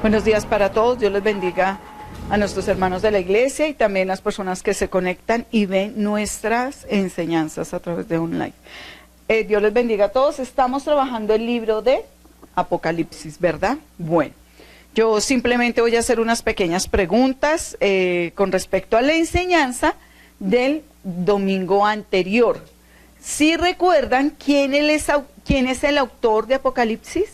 Buenos días para todos, Dios les bendiga a nuestros hermanos de la iglesia y también las personas que se conectan y ven nuestras enseñanzas a través de online. Dios les bendiga a todos. Estamos trabajando el libro de Apocalipsis, ¿verdad? Bueno, yo simplemente voy a hacer unas pequeñas preguntas con respecto a la enseñanza del domingo anterior. ¿Sí recuerdan quién es el autor de Apocalipsis?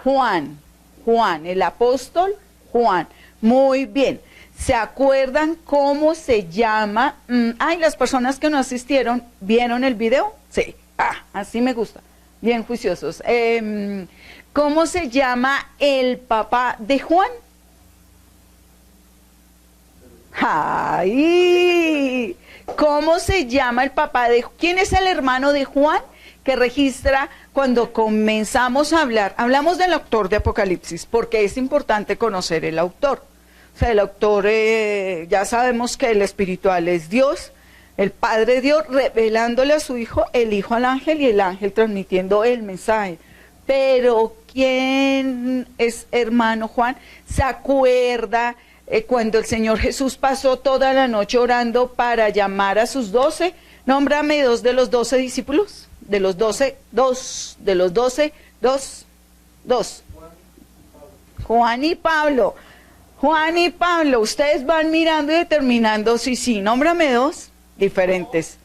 Juan, el apóstol Juan. Muy bien. ¿Se acuerdan cómo se llama? Las personas que no asistieron, ¿vieron el video? Sí. Así me gusta. Bien juiciosos. ¿Cómo se llama el papá de Juan? ¡Ay! ¿Cómo se llama el papá de Juan? ¿Quién es el hermano de Juan que registra cuando comenzamos a hablar? Hablamos del autor de Apocalipsis, porque es importante conocer el autor. O sea, el autor, ya sabemos que el espiritual es Dios, el Padre Dios revelándole a su Hijo, el Hijo al ángel y el ángel transmitiendo el mensaje. Pero, ¿quién es hermano Juan? ¿Se acuerda cuando el Señor Jesús pasó toda la noche orando para llamar a sus 12? Nómbrame 2 de los 12 discípulos. De los 12, 2. De los 12, 2. Juan y Pablo. Juan y Pablo, ustedes van mirando y determinando sí. Nómbrame 2 diferentes.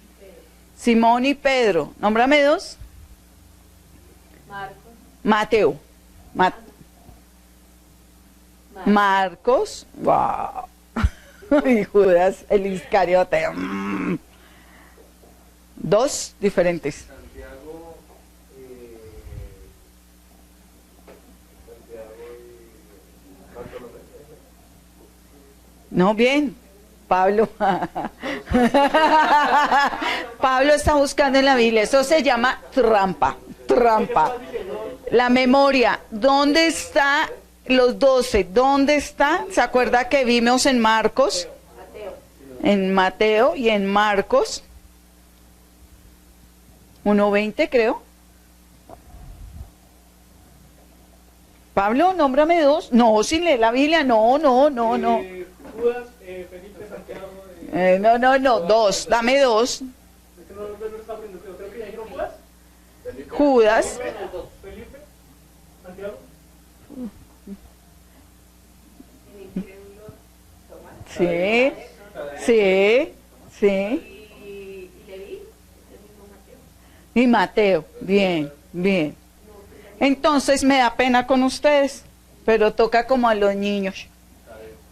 Simón y Pedro. Nómbrame 2. Mateo. Marcos. Wow. Y Judas, el Iscariote. 2 diferentes. No, bien. Pablo. Pablo está buscando en la Biblia. Eso se llama trampa. La memoria. ¿Dónde está los 12? ¿Dónde está? ¿Se acuerda que vimos en Marcos? En Mateo y en Marcos. 1:20 creo. Pablo, nómbrame 2. No, sin leer la Biblia. No. Judas, Felipe, Santiago. No, 2. Dame 2. Judas. Felipe, Santiago. Sí. Y Mateo. Bien. Entonces me da pena con ustedes, pero toca como a los niños.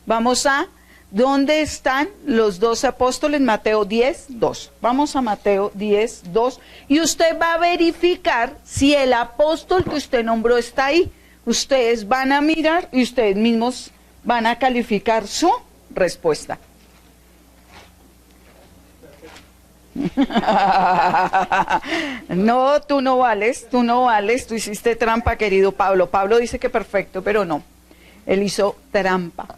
Vamos a, ¿dónde están los 12 apóstoles? Mateo 10:2. Vamos a Mateo 10:2. Y usted va a verificar si el apóstol que usted nombró está ahí. Ustedes van a mirar y ustedes mismos van a calificar su respuesta. No, tú no vales, tú hiciste trampa, querido Pablo. Pablo dice que perfecto, pero no. Él hizo trampa.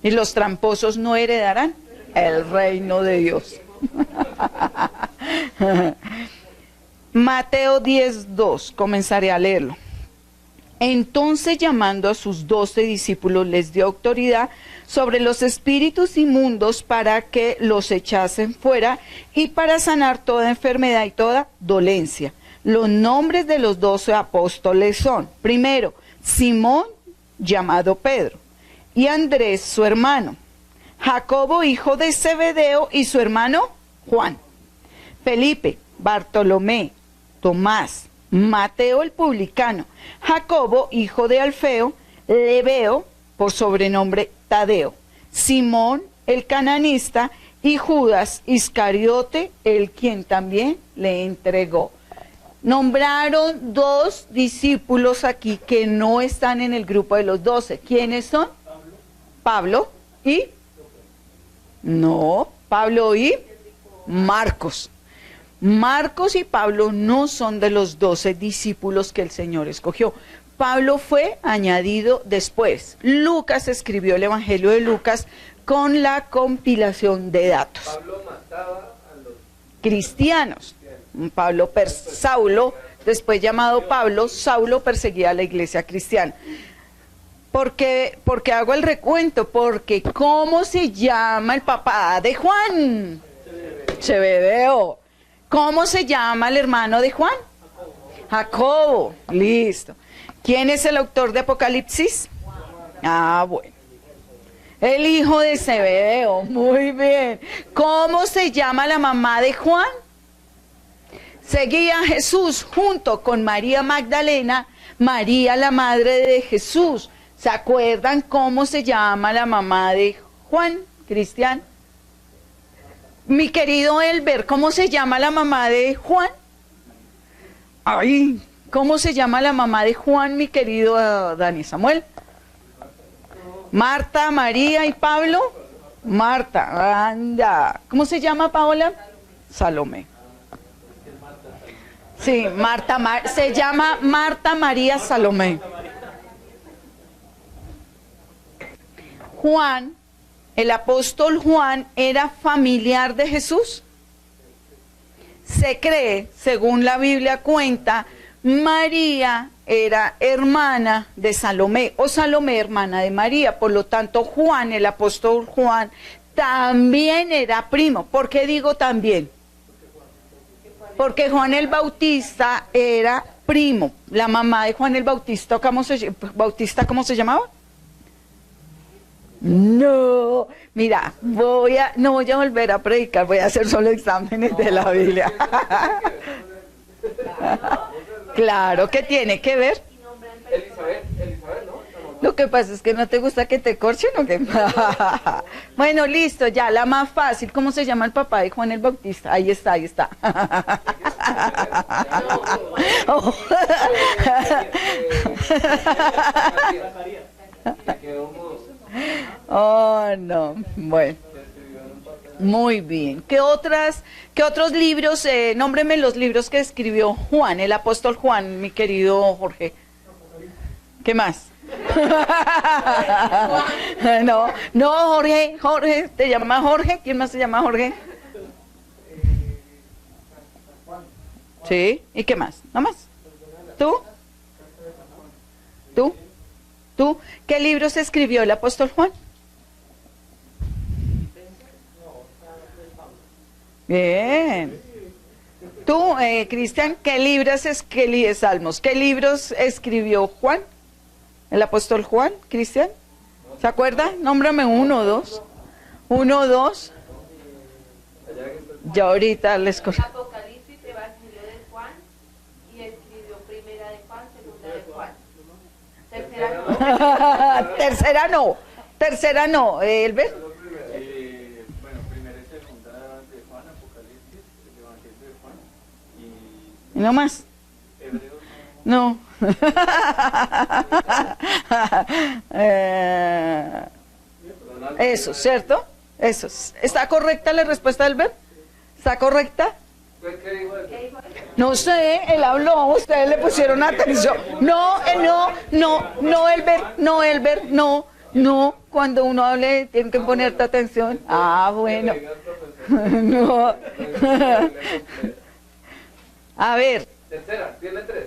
Y los tramposos no heredarán el reino de Dios. Mateo 10:2, comenzaré a leerlo. Entonces, llamando a sus 12 discípulos, les dio autoridad sobre los espíritus inmundos para que los echasen fuera y para sanar toda enfermedad y toda dolencia. Los nombres de los 12 apóstoles son, primero, Simón, llamado Pedro, y Andrés, su hermano, Jacobo, hijo de Zebedeo, y su hermano Juan, Felipe, Bartolomé, Tomás, Mateo el publicano, Jacobo, hijo de Alfeo, Lebeo, por sobrenombre Tadeo, Simón el cananista, y Judas Iscariote, el quien también le entregó. Nombraron 2 discípulos aquí que no están en el grupo de los 12. ¿Quiénes son? Pablo y... No, Pablo y Marcos. Marcos y Pablo no son de los 12 discípulos que el Señor escogió. Pablo fue añadido después. Lucas escribió el Evangelio de Lucas con la compilación de datos. Pablo mataba a los cristianos. Saulo, después llamado Pablo, Saulo perseguía a la iglesia cristiana. Porque hago el recuento, porque ¿cómo se llama el papá de Juan? Zebedeo. ¿Cómo se llama el hermano de Juan? Jacobo. Listo. ¿Quién es el autor de Apocalipsis? Ah, bueno. El hijo de Zebedeo. Muy bien. ¿Cómo se llama la mamá de Juan? Seguía a Jesús junto con María Magdalena, María la madre de Jesús. ¿Se acuerdan cómo se llama la mamá de Juan, Cristian? Mi querido Elber, ¿cómo se llama la mamá de Juan? Ay, ¿cómo se llama la mamá de Juan, mi querido Dani Samuel? Marta, María y Pablo. Marta, anda. ¿Cómo se llama, Paola? Salomé. Sí, se llama Marta María Salomé. Juan, el apóstol Juan, ¿era familiar de Jesús? Se cree, según la Biblia cuenta, María era hermana de Salomé, o Salomé hermana de María. Por lo tanto, Juan, el apóstol Juan, también era primo. ¿Por qué digo también? Porque Juan el Bautista era primo. La mamá de Juan el Bautista, ¿cómo se llamaba? No, mira, no voy a volver a predicar, voy a hacer solo exámenes de la Biblia. Claro que tiene que ver. Elizabeth, ¿no? Lo que pasa es que no te gusta que te corchen, ¿o qué? Bueno, listo, ya, la más fácil. ¿Cómo se llama el papá de Juan el Bautista? Ahí está, ahí está. Oh, no, bueno. Muy bien. ¿Qué otros libros? Nómbreme los libros que escribió Juan, el apóstol Juan, mi querido Jorge. ¿Qué más? No, Jorge, ¿te llamas Jorge? ¿Quién más se llama Jorge? Sí, ¿y qué más? ¿No más? ¿Tú? ¿Qué libros escribió el apóstol Juan? Bien. Tú, Cristian, ¿qué libros Salmos? ¿Qué libros escribió Juan? ¿El apóstol Juan, Cristian? ¿Se acuerda? Nómbrame uno o dos. Uno o dos. Ya ahorita les corro. Apocalipsis, Evangelio de Juan, y escribió Primera de Juan, Segunda de Juan. Tercera no, Elber. Bueno, primera y segunda de Juan, Apocalipsis, el Evangelio de Juan y No más. Hebreos. No. Eso, ¿cierto? Eso. ¿Está correcta la respuesta del Elber? ¿Está correcta? ¿Qué dijo él? No sé, él habló, ustedes le pusieron atención. No, Elber, no. Cuando uno hable, tienen que ponerte atención. Ah, bueno. No. A ver. Tercera, tiene tres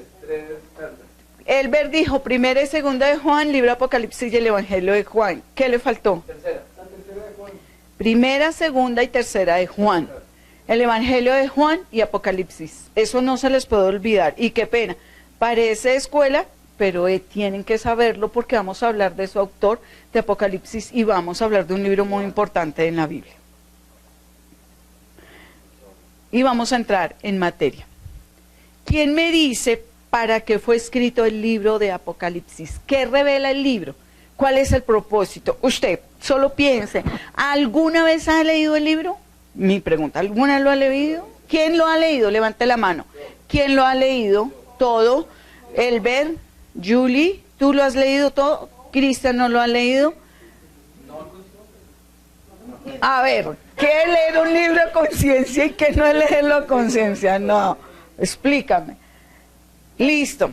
cartas. Elber dijo, primera y segunda de Juan, libro Apocalipsis y el Evangelio de Juan. ¿Qué le faltó? Tercera. La tercera de Juan. Primera, segunda y tercera de Juan. El Evangelio de Juan y Apocalipsis. Eso no se les puede olvidar. Y qué pena. Parece escuela, pero tienen que saberlo porque vamos a hablar de su autor de Apocalipsis y vamos a hablar de un libro muy importante en la Biblia. Y vamos a entrar en materia. ¿Quién me dice para qué fue escrito el libro de Apocalipsis? ¿Qué revela el libro? ¿Cuál es el propósito? Usted, solo piense, ¿alguna vez ha leído el libro? Mi pregunta, ¿alguna lo ha leído? ¿Quién lo ha leído? Levante la mano. ¿Quién lo ha leído? Todo. Elber, Julie, ¿tú lo has leído todo? ¿Cristian no lo ha leído? A ver, ¿qué es leer un libro de conciencia y qué no es leerlo a conciencia? No, explícame. Listo.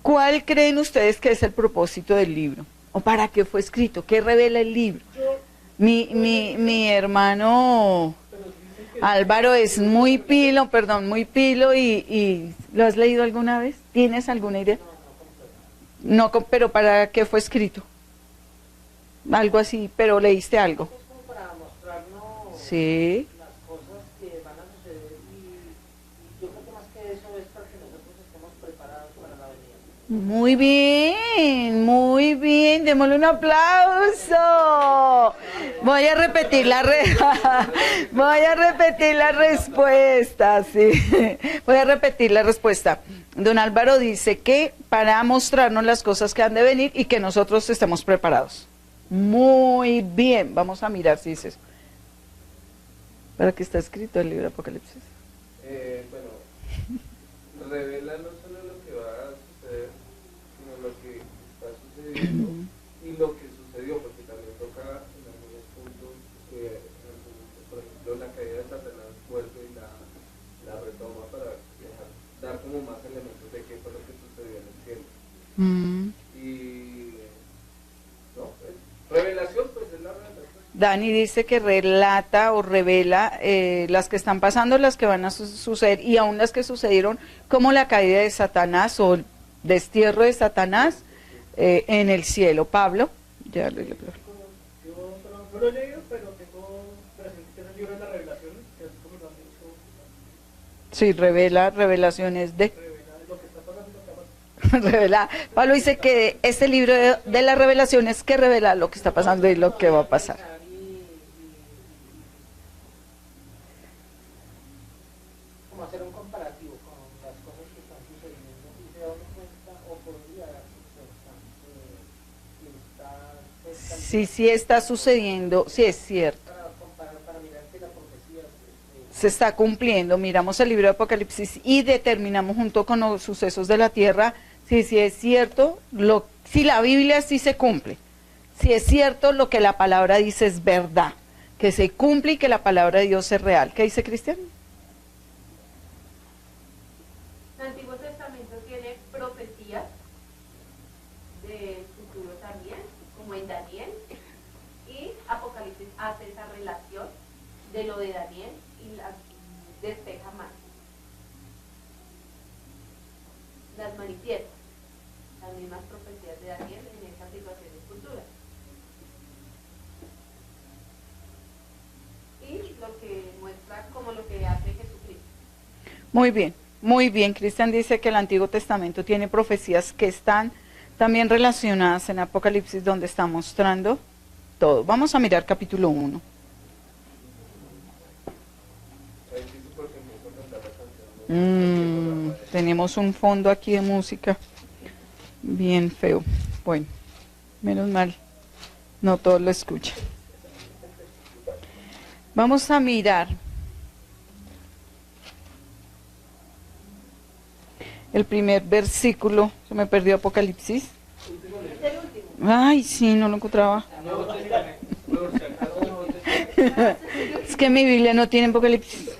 ¿Cuál creen ustedes que es el propósito del libro? ¿O para qué fue escrito? ¿Qué revela el libro? Mi hermano Álvaro es muy pilo y ¿lo has leído alguna vez? ¿Tienes alguna idea? No, pero ¿para qué fue escrito? Algo así, pero leíste algo. Es como para mostrarnos Sí. las cosas que van a suceder y yo creo que más que eso es para que nosotros estemos preparados para la venida. Muy bien, démosle un aplauso. Voy a repetir voy a repetir la respuesta, sí. Voy a repetir la respuesta. Don Álvaro dice que para mostrarnos las cosas que han de venir y que nosotros estemos preparados. Muy bien, vamos a mirar si dice eso. ¿Para qué está escrito el libro de Apocalipsis? Bueno, revela no solo lo que va a suceder, sino lo que está sucediendo y lo que sucedió, porque también toca en algunos puntos, por ejemplo, la caída de Satanás vuelve y la retoma para dar como más elementos de qué fue lo que sucedió en el cielo. Y no, pues, revelación, pues es la revelación. Dani dice que relata o revela las que están pasando, las que van a suceder y aún las que sucedieron, como la caída de Satanás o el destierro de Satanás en el cielo. Pablo, ya le Yo no lo he leído, pero tengo presente que es el libro de las revelaciones, que es como lo han dicho, sí, revela revelaciones de... revela lo que está pasando y lo que va a pasar. Revela. Pablo dice que este libro de las revelaciones que revela lo que está pasando y lo que va a pasar. Como hacer un comparativo con las cosas que están sucediendo y se da uno cuenta o podría darse cuenta Sí está sucediendo, sí es cierto. para comparar, para mirar que la profecía Se está cumpliendo. Miramos el libro de Apocalipsis y determinamos junto con los sucesos de la tierra si es cierto, si la Biblia sí se cumple, si es cierto lo que la palabra dice es verdad, que se cumple y que la palabra de Dios es real. ¿Qué dice Cristian? El Antiguo Testamento tiene profecías del futuro también, como en Daniel, y Apocalipsis hace esa relación de lo de Daniel y las despeja más. Las manifiesta, las mismas profecías de Daniel en esas situaciones futuras. Y lo que muestra como lo que hace Jesucristo. Muy bien. Cristian dice que el Antiguo Testamento tiene profecías que están también relacionadas en Apocalipsis, donde está mostrando todo. Vamos a mirar capítulo 1. Tenemos un fondo aquí de música bien feo. Bueno, menos mal, no todos lo escuchan. Vamos a mirar el primer versículo. Se me perdió Apocalipsis. Ay, sí, no lo encontraba. Es que mi Biblia no tiene Apocalipsis.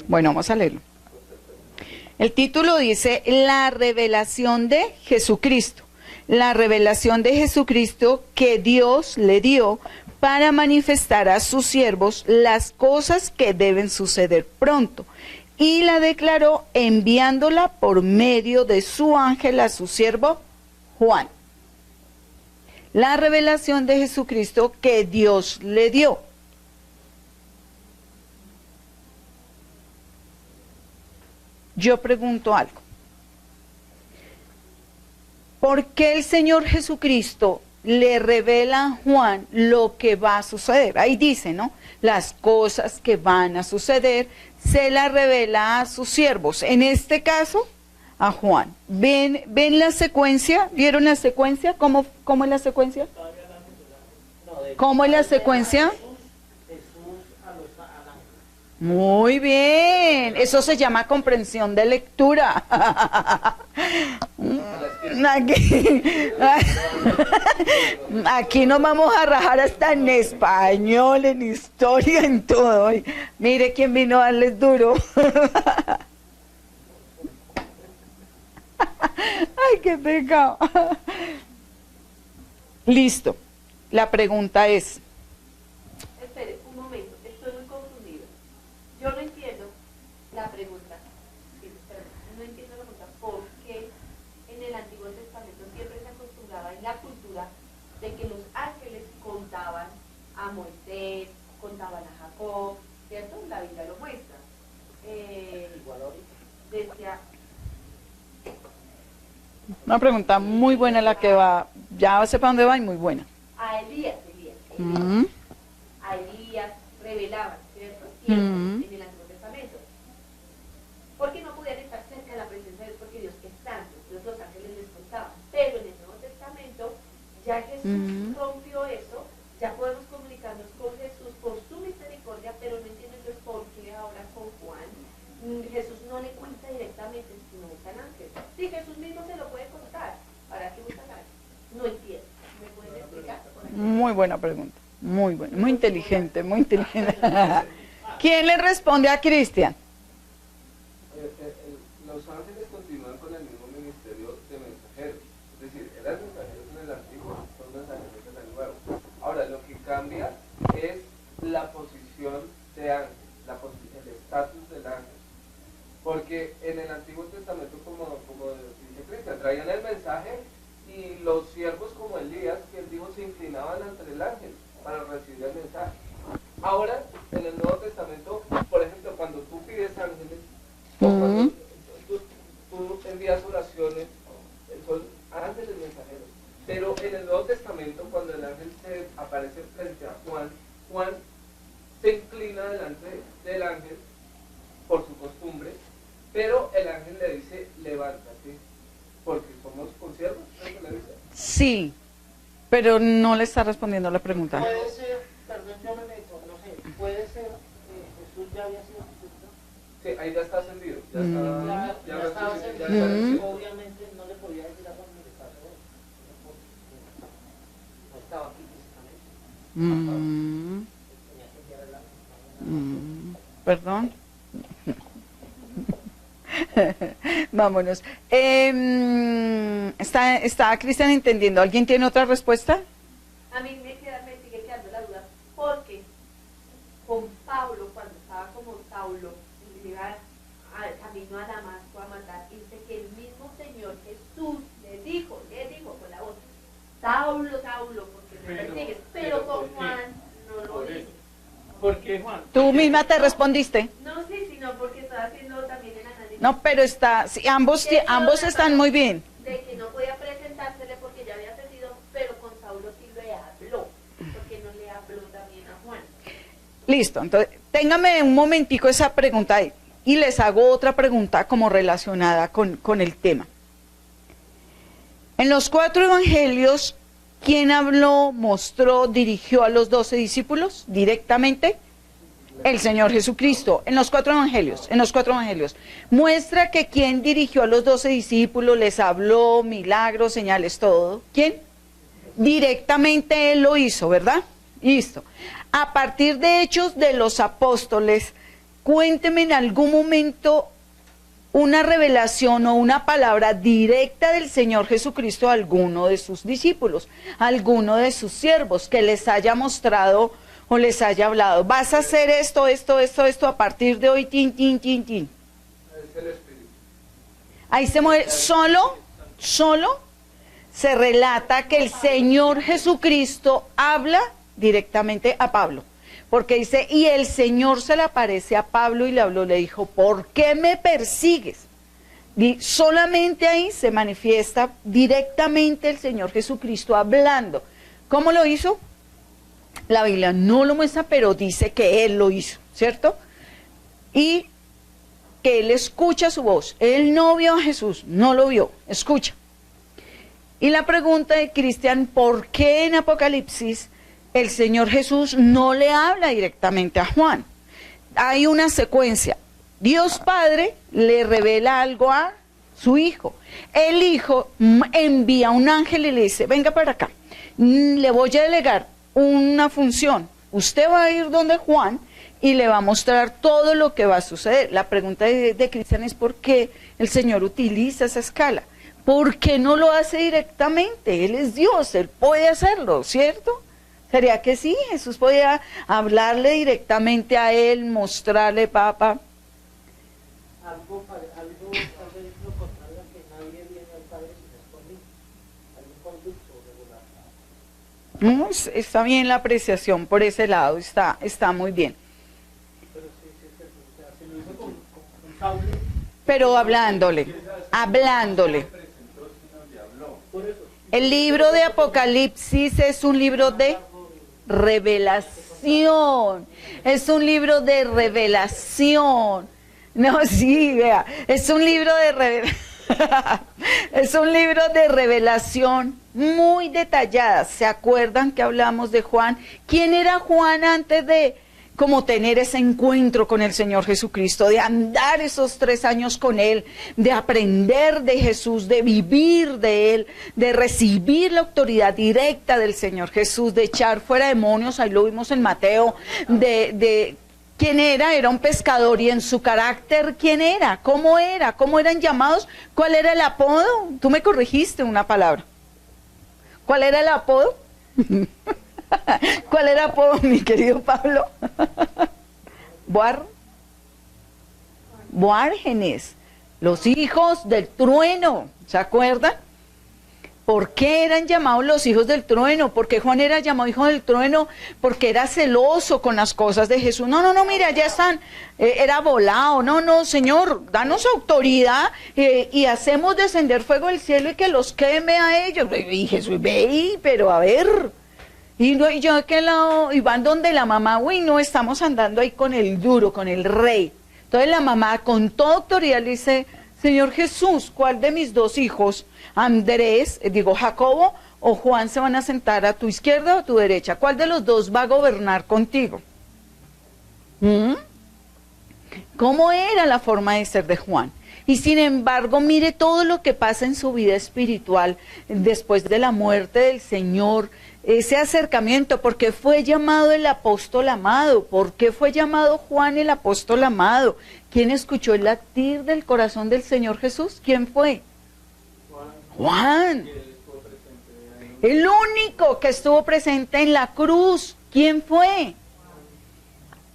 Bueno, vamos a leerlo. El título dice La revelación de Jesucristo. La revelación de Jesucristo que Dios le dio para manifestar a sus siervos las cosas que deben suceder pronto. Y la declaró enviándola por medio de su ángel a su siervo Juan. La revelación de Jesucristo que Dios le dio. Yo pregunto algo. ¿Por qué el Señor Jesucristo le revela a Juan lo que va a suceder? Ahí dice, ¿no? Las cosas que van a suceder se las revela a sus siervos. En este caso, a Juan. ¿Ven la secuencia? ¿Vieron la secuencia? ¿Cómo es la secuencia? ¿Cómo es la secuencia? Muy bien, eso se llama comprensión de lectura. Aquí nos vamos a rajar hasta en español, en historia, en todo. Mire quién vino a darles duro. Ay, qué pecado. Listo. La pregunta es... Espere, un momento, estoy muy confundido. Yo no entiendo la pregunta. Sí, espera, no entiendo la pregunta. ¿Por qué en el Antiguo ¿cierto? La Biblia lo muestra. Igual ahorita. Decía, Una pregunta muy buena la que va, ya sé para dónde va y muy buena. a Elías, Mm, a Elías revelaban, ¿cierto? Mm. En el Antiguo Testamento. Porque no podían estar cerca de la presencia de Dios, porque Dios es santo, Dios los ángeles les contaban. Pero en el Nuevo Testamento, ya Jesús rompió eso, ya podemos comunicarnos con Jesús por su misericordia, pero no entiendo entonces por qué ahora con Juan Jesús no le cuenta directamente, sino buscan ángel. Sí, Jesús mismo se lo puede contar. ¿Para qué buscan ángel? No entiendo. ¿Me pueden explicar? muy buena pregunta, muy buena, muy inteligente, muy inteligente. ¿Quién le responde a Cristian? Los ángeles continúan con el mismo ministerio de mensajeros. Es decir, eran mensajeros en el antiguo, son mensajeros en el nuevo. Ahora, lo que cambia es la posición de ángel, el estatus del ángel. Porque en el Antiguo Testamento, como dice Cristian, traían el mensaje y los siervos como Elías, que él dijo, se inclinaban ante el ángel para recibir el mensaje. Ahora, en el Nuevo Testamento, por ejemplo, cuando tú pides ángeles, o cuando tú envías oraciones, son ángeles mensajeros. Pero en el Nuevo Testamento, cuando el ángel se aparece frente a Juan, Juan se inclina delante del ángel por su costumbre, pero el ángel le dice, levántate, porque somos consiervos, ¿no le dice? Sí, pero no le está respondiendo la pregunta. Puede ser, perdón, yo me meto, no sé, puede ser Jesús ya había sido Jesucristo. Sí, ahí ya está ascendido, ya Ya estaba está ascendido. Obviamente no le podía decir a Juan, mire, pasó esto, no estaba aquí físicamente. Mm, Tenía que enviar el ángel. Perdón. Vámonos. ¿Está Cristian entendiendo? ¿Alguien tiene otra respuesta? A mí me sigue quedando la duda, porque con Pablo, cuando estaba como Saulo, y iba camino a Damasco a matar, dice que el mismo Señor Jesús le dijo con la voz, Saulo, Saulo, porque me persigues, pero con Juan no lo dice. ¿Por qué, Juan? Tú misma te respondiste. No, sí, sino porque estaba haciendo también el análisis. No, pero está, sí, ambos están muy bien. De que no podía presentársele porque ya había ascendido, pero con Saulo sí le habló, porque no le habló también a Juan. Listo, entonces, téngame un momentico esa pregunta ahí. Y les hago otra pregunta como relacionada con el tema. En los 4 evangelios, ¿quién habló, mostró, dirigió a los 12 discípulos directamente? El Señor Jesucristo, en los 4 evangelios. Muestra que quien dirigió a los 12 discípulos, les habló, milagros, señales, todo. ¿Quién? Directamente Él lo hizo, ¿verdad? Listo. A partir de Hechos de los Apóstoles, cuénteme en algún momento una revelación o una palabra directa del Señor Jesucristo a alguno de sus discípulos, a alguno de sus siervos, que les haya mostrado o les haya hablado. Vas a hacer esto, a partir de hoy, tin. Es el Espíritu. Ahí se mueve, solo se relata que el Señor Jesucristo habla directamente a Pablo. Porque dice, y el Señor se le aparece a Pablo y le habló, le dijo, ¿por qué me persigues? Y solamente ahí se manifiesta directamente el Señor Jesucristo hablando. ¿Cómo lo hizo? La Biblia no lo muestra, pero dice que Él lo hizo, ¿cierto? Y que Él escucha su voz. Él no vio a Jesús, no lo vio, escucha. Y la pregunta de Cristian, ¿por qué en Apocalipsis el Señor Jesús no le habla directamente a Juan? Hay una secuencia. Dios Padre le revela algo a su Hijo. El Hijo envía un ángel y le dice, venga para acá, le voy a delegar una función. Usted va a ir donde Juan y le va a mostrar todo lo que va a suceder. La pregunta de Cristian es ¿por qué el Señor utiliza esa escala? ¿Por qué no lo hace directamente? Él es Dios, Él puede hacerlo, ¿cierto? ¿Sería que sí? Jesús podía hablarle directamente a Él, mostrarle, papá. Algo tal vez lo contrario a que nadie viene al Padre sin escondido. Algún conducto regular. No, está bien la apreciación por ese lado, está muy bien. Pero sí, sí, es eso. O sea, se lo hizo con Saulo. Pero hablándole. Por eso. El libro de Apocalipsis es un libro de revelación. Es un libro de revelación. No, sí, vea, es un libro de es un libro de revelación muy detallada. ¿Se acuerdan que hablamos de Juan? ¿Quién era Juan antes de como tener ese encuentro con el Señor Jesucristo, de andar esos 3 años con Él, de aprender de Jesús, de vivir de Él, de recibir la autoridad directa del Señor Jesús, de echar fuera demonios? Ahí lo vimos en Mateo, de ¿quién era? Era un pescador. Y en su carácter, ¿quién era? ¿Cómo era? ¿Cómo eran llamados? ¿Cuál era el apodo? Tú me corregiste una palabra. ¿Cuál era el apodo? ¿Cuál era el apodo, mi querido Pablo? Boárgenes, los hijos del trueno. ¿Se acuerdan? ¿Por qué eran llamados los hijos del trueno? ¿Por qué Juan era llamado hijo del trueno? Porque era celoso con las cosas de Jesús. No, mira, ya están. Era volado. No, Señor, danos autoridad y hacemos descender fuego del cielo y que los queme a ellos. Y Jesús, ve, pero a ver. Y yo de qué lado, y van donde la mamá, uy, no, estamos andando ahí con el duro, con el rey. Entonces la mamá con toda autoridad le dice: Señor Jesús, ¿cuál de mis 2 hijos, Jacobo o Juan, se van a sentar a tu izquierda o a tu derecha? ¿Cuál de los 2 va a gobernar contigo? ¿Cómo era la forma de ser de Juan? Y sin embargo, mire todo lo que pasa en su vida espiritual después de la muerte del Señor, ese acercamiento. ¿Por qué fue llamado el apóstol amado? ¿Por qué fue llamado Juan el apóstol amado? ¿Quién escuchó el latir del corazón del Señor Jesús? ¿Quién fue? Juan. El único que estuvo presente en la cruz. ¿Quién fue?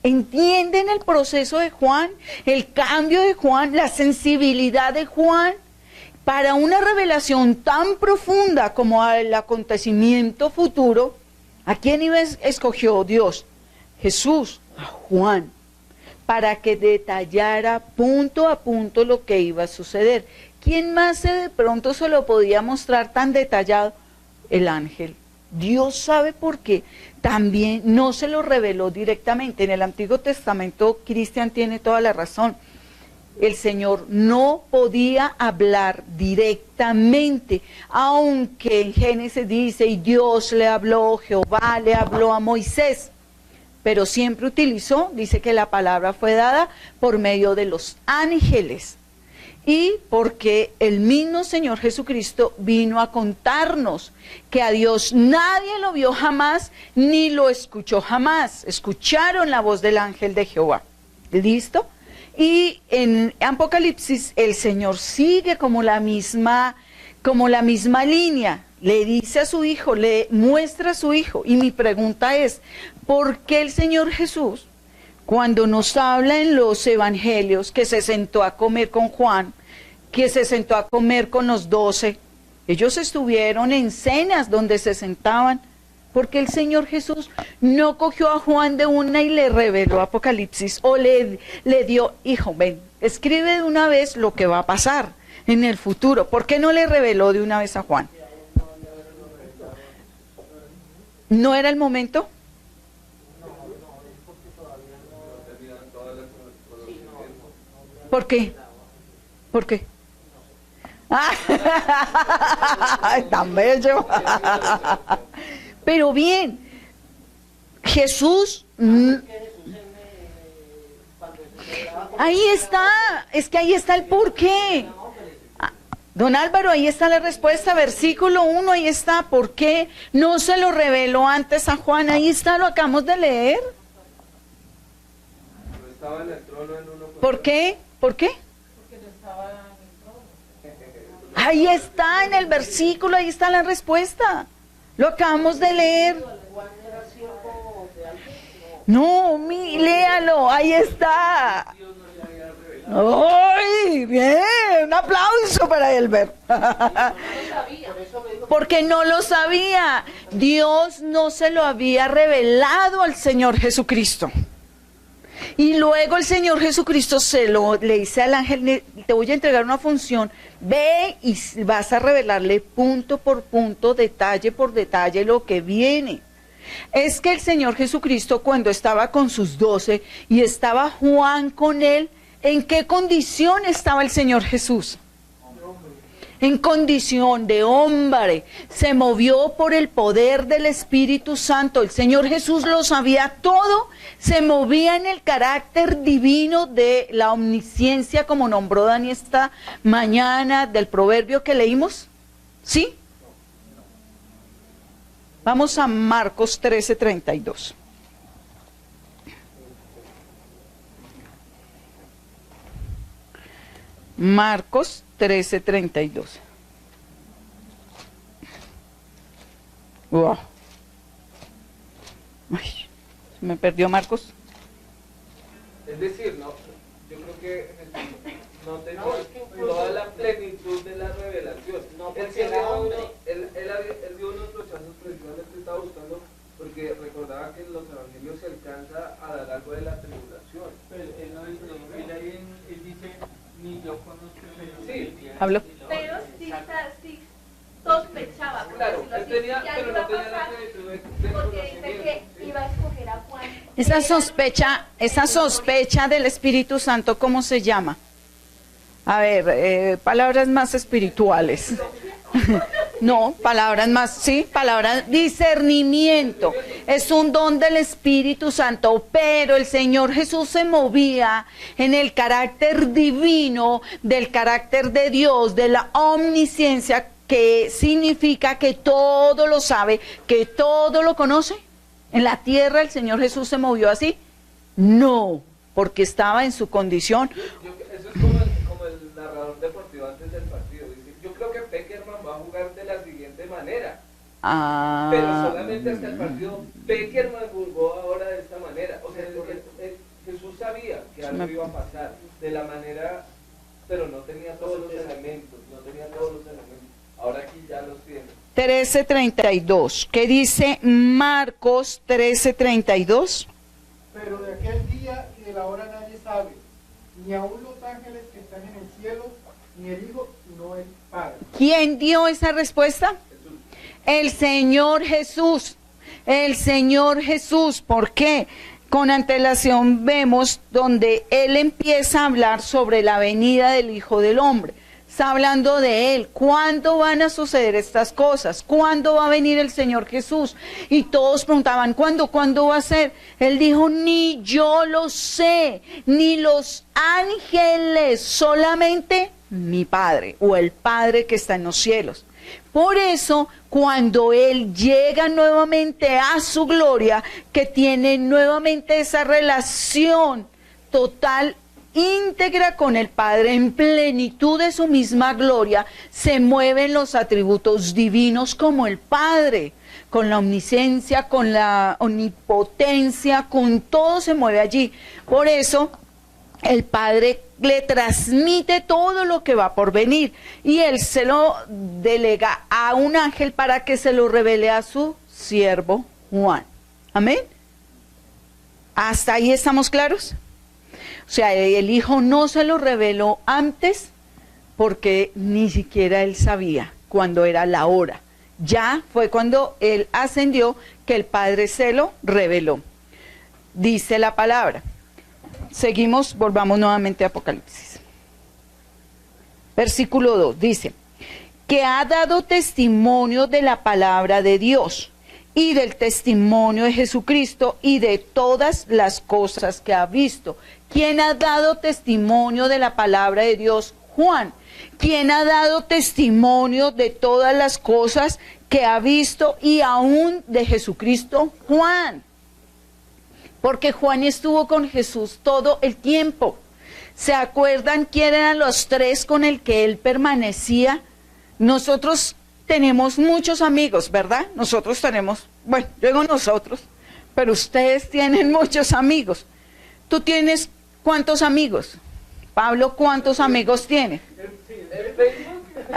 ¿Entienden el proceso de Juan? El cambio de Juan, la sensibilidad de Juan para una revelación tan profunda como el acontecimiento futuro. ¿A quién escogió Dios? Jesús, a Juan, para que detallara punto a punto lo que iba a suceder. ¿Quién más de pronto se lo podía mostrar tan detallado? El ángel. Dios sabe por qué. También no se lo reveló directamente. En el Antiguo Testamento, Cristian tiene toda la razón. El Señor no podía hablar directamente, aunque en Génesis dice, y Dios le habló, Jehová le habló a Moisés, pero siempre utilizó, dice que la palabra fue dada por medio de los ángeles. Y porque el mismo Señor Jesucristo vino a contarnos que a Dios nadie lo vio jamás, ni lo escuchó jamás. Escucharon la voz del ángel de Jehová. ¿Listo? Y en Apocalipsis el Señor sigue como la misma línea. Le dice a su hijo, le muestra a su hijo. Y mi pregunta es, ¿por qué el Señor Jesús, cuando nos habla en los evangelios que se sentó a comer con Juan, que se sentó a comer con los 12, ellos estuvieron en cenas donde se sentaban? Porque el Señor Jesús no cogió a Juan de una y le reveló Apocalipsis, o le dio, hijo, ven, escribe de una vez lo que va a pasar en el futuro. ¿Por qué no le reveló de una vez a Juan? ¿No era el momento? ¿Por qué? ¿Por qué? ¡Ah! ¡Tan bello! Pero bien, Jesús... Ahí está, es que ahí está el porqué. Don Álvaro, ahí está la respuesta, versículo 1, ahí está. ¿Por qué no se lo reveló antes a Juan? Ahí está, lo acabamos de leer. Estaba en el trono en uno. ¿Por qué? ¿Por qué? Ahí está en el versículo, ahí está la respuesta. Lo acabamos de leer. No, léalo, ahí está. ¡Ay, bien! Un aplauso para Elber. Porque no lo sabía. Dios no se lo había revelado al Señor Jesucristo. Y luego el Señor Jesucristo le dice al ángel, te voy a entregar una función, ve y vas a revelarle punto por punto, detalle por detalle lo que viene. Es que el Señor Jesucristo, cuando estaba con sus 12 y estaba Juan con él, ¿en qué condición estaba el Señor Jesús? En condición de hombre. Se movió por el poder del Espíritu Santo. El Señor Jesús lo sabía todo. Se movía en el carácter divino de la omnisciencia, como nombró Dani esta mañana, del proverbio que leímos. ¿Sí? Vamos a Marcos 13:32. Marcos 13:32. Wow. Ay, se me perdió Marcos. Es decir, no, yo creo que no tenía toda la plenitud de la revelación. No, Él porque dio era hombre. él dio unos rechazos precisamente, estaba buscando, porque recordaba que en los evangelios se alcanza a dar algo de la tribulación. Pero él no dice, él dice, ni yo conozco el Sí. Hablo. Pero sí sospechaba, por Claro, decirlo él así, tenía, que algo pero iba no a tenía la pasar, plenitud del porque dice conocimiento. que iba a escoger a Juan. Esa sospecha del Espíritu Santo, ¿cómo se llama? A ver, palabras más espirituales. No, palabras más, sí, palabras, discernimiento. Es un don del Espíritu Santo, pero el Señor Jesús se movía en el carácter divino, del carácter de Dios, de la omnisciencia, que significa que todo lo sabe, que todo lo conoce. ¿En la tierra el Señor Jesús se movió así? No, porque estaba en su condición. Eso es como el narrador deportivo antes del partido. Dice, yo creo que Peckerman va a jugar de la siguiente manera. Pero solamente hasta el partido Peckerman jugó ahora de esta manera. O sea, Jesús sabía que algo iba a pasar de la manera, pero no tenía todos los elementos, Ahora aquí ya los tiene. 13:32. ¿Qué dice Marcos 13:32? Pero de aquel día y de la hora nadie sabe, ni aun los ángeles que están en el cielo, ni el Hijo, sino el Padre. ¿Quién dio esa respuesta? El Señor Jesús. El Señor Jesús. ¿Por qué? Con antelación vemos donde Él empieza a hablar sobre la venida del Hijo del Hombre. Está hablando de Él. ¿Cuándo van a suceder estas cosas? ¿Cuándo va a venir el Señor Jesús? Y todos preguntaban, ¿cuándo va a ser? Él dijo, ni yo lo sé, ni los ángeles, solamente mi Padre, o el Padre que está en los cielos. Por eso, cuando Él llega nuevamente a su gloria, que tiene nuevamente esa relación total, íntegra con el Padre, en plenitud de su misma gloria, se mueven los atributos divinos como el Padre, con la omnisciencia, con la omnipotencia, con todo se mueve allí. Por eso, el Padre le transmite todo lo que va por venir y Él se lo delega a un ángel para que se lo revele a su siervo Juan. Amén. ¿Hasta ahí estamos claros? O sea, el Hijo no se lo reveló antes porque ni siquiera Él sabía cuándo era la hora. Ya fue cuando Él ascendió que el Padre se lo reveló. Dice la palabra. Seguimos, volvamos nuevamente a Apocalipsis. Versículo 2 dice, que ha dado testimonio de la palabra de Dios y del testimonio de Jesucristo y de todas las cosas que ha visto. ¿Quién ha dado testimonio de la palabra de Dios? Juan. ¿Quién ha dado testimonio de todas las cosas que ha visto y aún de Jesucristo? Juan. Porque Juan estuvo con Jesús todo el tiempo. ¿Se acuerdan quién eran los tres con el que él permanecía? Nosotros tenemos muchos amigos, ¿verdad? Nosotros tenemos, bueno, yo digo nosotros, pero ustedes tienen muchos amigos. ¿Tú tienes cuántos amigos? Pablo, ¿cuántos amigos tiene? ¿En Facebook?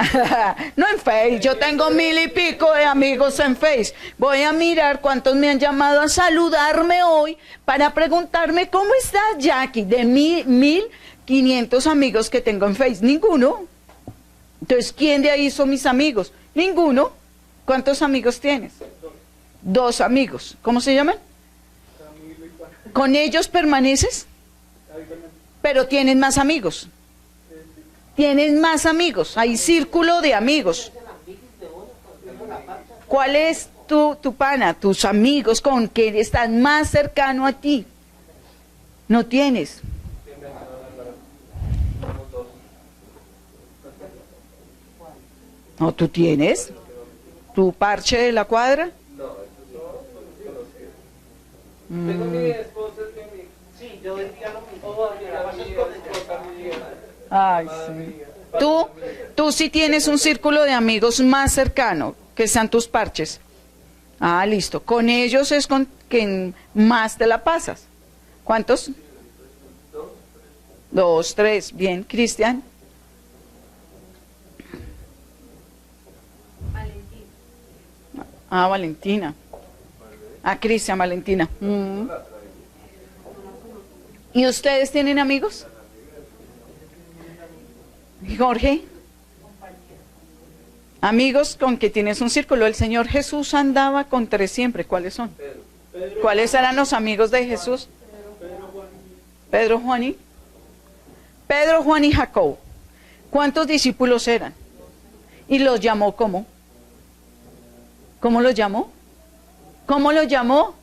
No en Face, yo tengo 1000 y pico de amigos en Face. Voy a mirar cuántos me han llamado a saludarme hoy para preguntarme cómo está Jackie. De 1500 amigos que tengo en Face, ninguno. Entonces, ¿quién de ahí son mis amigos? Ninguno. ¿Cuántos amigos tienes? 2 amigos. ¿Cómo se llaman? ¿Con ellos permaneces? Pero tienes más amigos. Tienes más amigos. Hay círculo de amigos. ¿Cuál es tu pana, tus amigos con que están más cercano a ti? No tienes. No, tú tienes. ¿Tu parche de la cuadra? No, estos son conocidos. Tengo mi esposa, es mi amiga. Sí, yo diría lo mismo. Oh, amiga mía, esposa mía. Ay, Madre sí. mía. Tú sí tienes un círculo de amigos más cercano, que sean tus parches. Ah, listo. Con ellos es con quien más te la pasas. ¿Cuántos? 2, 3. Bien, Cristian. Valentín. Ah, Valentina. Ah, Cristian, Valentina. ¿Y ustedes tienen amigos? ¿Y Jorge? Amigos con que tienes un círculo. El Señor Jesús andaba con 3 siempre. ¿Cuáles son? ¿Cuáles eran los amigos de Jesús? Pedro, Juan y... Pedro, Juan y Jacobo. ¿Cuántos discípulos eran? ¿Y los llamó cómo? ¿Cómo los llamó? ¿Cómo los llamó?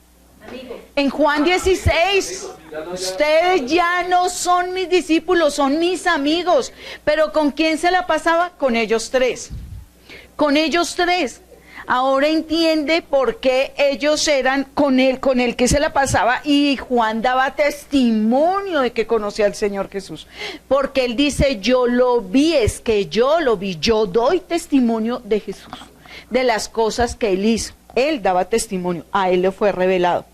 Amigos. En Juan 16, ustedes ya no son mis discípulos, son mis amigos. Pero ¿con quién se la pasaba? Con ellos 3. Con ellos 3. Ahora entiende por qué ellos eran con el que se la pasaba, y Juan daba testimonio de que conocía al Señor Jesús. Porque él dice, yo lo vi, es que yo lo vi, yo doy testimonio de Jesús, de las cosas que él hizo. Él daba testimonio, a él le fue revelado.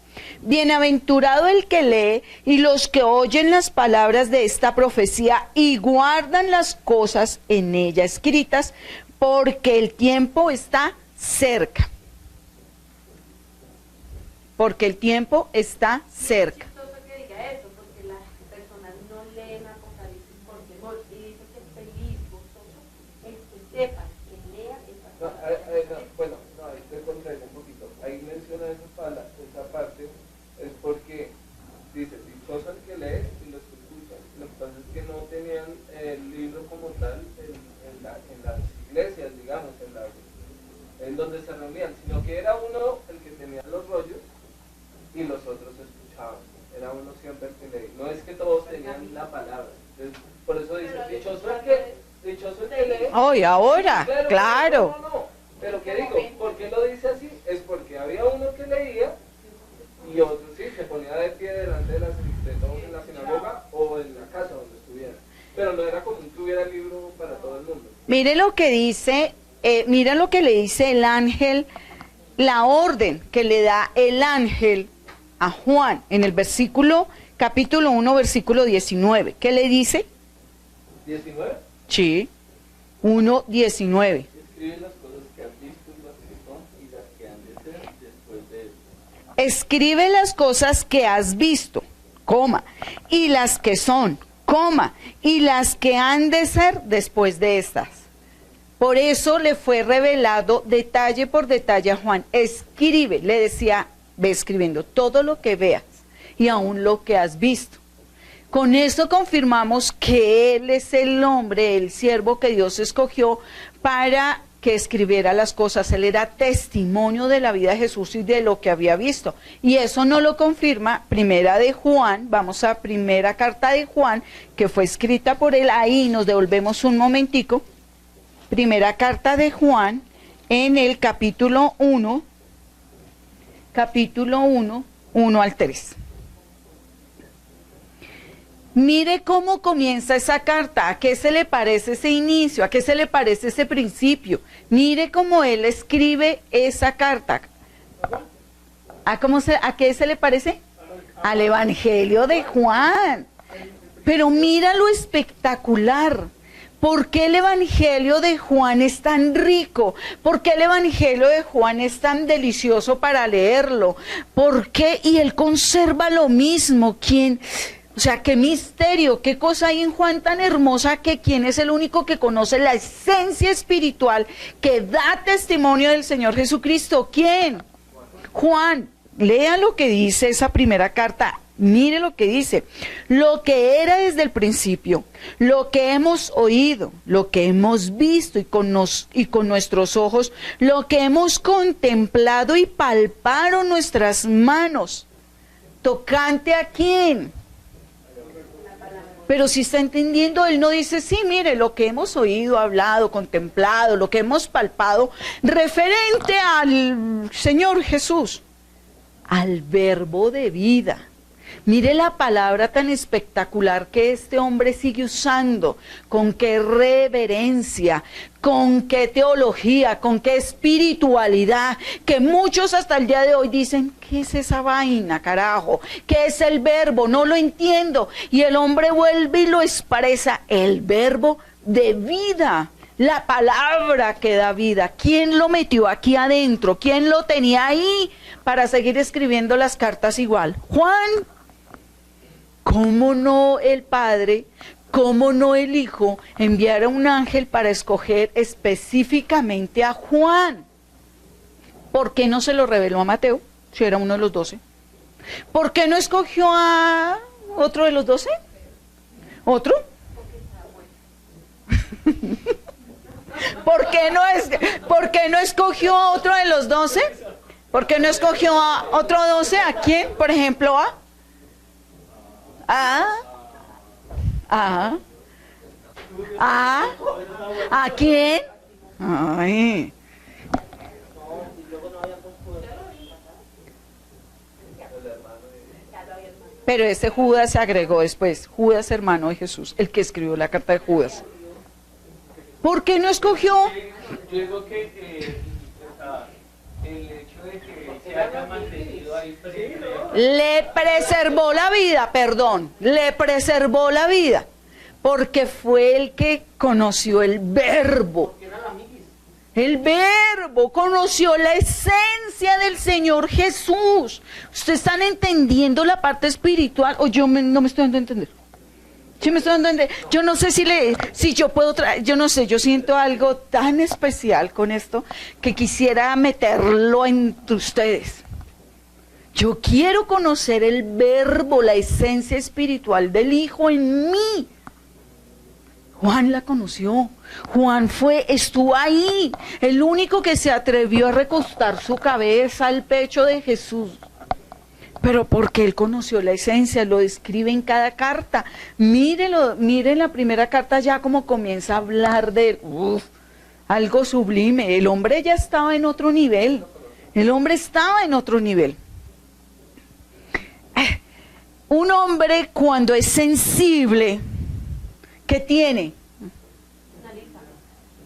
Bienaventurado el que lee y los que oyen las palabras de esta profecía y guardan las cosas en ella escritas, porque el tiempo está cerca. Porque el tiempo está cerca. Es chistoso que diga eso, porque las personas no leen Apocalipsis por temor, y dice que es feliz, gozoso, el que sepa, que lea esa No, palabra. bueno, no, ahí te contraigo un poquito. Ahí menciona esa parte, es porque dice, dichoso el que lee y los que escuchan. Lo que pasa es que no tenían el libro como tal en las iglesias, digamos, en donde se reunían, sino que era uno el que tenía los rollos y los otros escuchaban. Era uno siempre el que leía. No es que todos tenían la palabra. Entonces, por eso dice, dichoso el que lee. Hoy, ahora, claro. No. Pero ¿qué digo? ¿Por qué lo dice así? Es porque había uno que leía y otro sí se ponía de pie delante de todos en la sinagoga o en la casa donde estuviera. Pero no era común que hubiera el libro para todo el mundo. Mire lo que dice, mira lo que le dice el ángel, la orden que le da el ángel a Juan en el capítulo 1, versículo 19. ¿Qué le dice? ¿19? Sí, 1:19. Escribe las cosas que has visto y las que son y las que han de ser después de él. Escribe las cosas que has visto, coma, y las que son, coma, y las que han de ser después de estas. Por eso le fue revelado detalle por detalle a Juan. Escribe, le decía, ve escribiendo todo lo que veas y aún lo que has visto. Con esto confirmamos que Él es el hombre, el siervo que Dios escogió para que escribiera las cosas. Él era testimonio de la vida de Jesús y de lo que había visto. Y eso no lo confirma Primera de Juan. Vamos a Primera Carta de Juan, que fue escrita por él. Ahí nos devolvemos un momentico. Primera Carta de Juan, en el capítulo 1, 1 al 3. Mire cómo comienza esa carta, a qué se le parece ese inicio, a qué se le parece ese principio. Mire cómo él escribe esa carta. ¿A qué se le parece? Al Evangelio de Juan. Pero mira lo espectacular, ¿Por qué el Evangelio de Juan es tan rico? ¿Por qué el Evangelio de Juan es tan delicioso para leerlo? ¿Por qué? Y él conserva lo mismo. ¿Quién? O sea, qué misterio, qué cosa hay en Juan tan hermosa, que quién es el único que conoce la esencia espiritual que da testimonio del Señor Jesucristo. ¿Quién? Juan. Lea lo que dice esa primera carta. Mire lo que dice: lo que era desde el principio, lo que hemos oído, lo que hemos visto y con nuestros ojos, lo que hemos contemplado y palparon nuestras manos. ¿Tocante a quién? Pero si está entendiendo, él no dice, sí, mire, lo que hemos oído, hablado, contemplado, lo que hemos palpado, referente al Señor Jesús, al verbo de vida. Mire la palabra tan espectacular que este hombre sigue usando, con qué reverencia, con qué teología, con qué espiritualidad, que muchos hasta el día de hoy dicen, ¿qué es esa vaina, carajo? ¿Qué es el verbo? No lo entiendo. Y el hombre vuelve y lo expresa, el verbo de vida. La palabra que da vida. ¿Quién lo metió aquí adentro? ¿Quién lo tenía ahí para seguir escribiendo las cartas igual? Juan. ¿Cómo no el Padre, cómo no el Hijo enviar a un ángel para escoger específicamente a Juan? ¿Por qué no se lo reveló a Mateo, si era uno de los 12? ¿Por qué no escogió a otro de los 12? ¿Otro? ¿Por qué no escogió a otro de los 12? ¿Por qué no escogió a otro 12? ¿A quién? Por ejemplo, ¿a quién? Ay. Pero ese Judas se agregó después, Judas, hermano de Jesús, el que escribió la carta de Judas. ¿Por qué no escogió? Yo digo que el hecho de que se haya mantenido ahí presente, le preservó la vida, le preservó la vida, porque fue el que conoció el verbo. El verbo conoció la esencia del Señor Jesús. ¿Ustedes están entendiendo la parte espiritual? O yo no me estoy dando a entender. Sí me estoy dando a entender. Yo no sé si yo puedo traer, yo no sé, yo siento algo tan especial con esto que quisiera meterlo entre ustedes. Yo quiero conocer el verbo, la esencia espiritual del Hijo en mí. Juan la conoció. Juan estuvo ahí, el único que se atrevió a recostar su cabeza al pecho de Jesús. Pero porque él conoció la esencia, lo describe en cada carta. Miren la primera carta ya como comienza a hablar de algo sublime. El hombre ya estaba en otro nivel. El hombre estaba en otro nivel. Un hombre cuando es sensible, ¿qué tiene?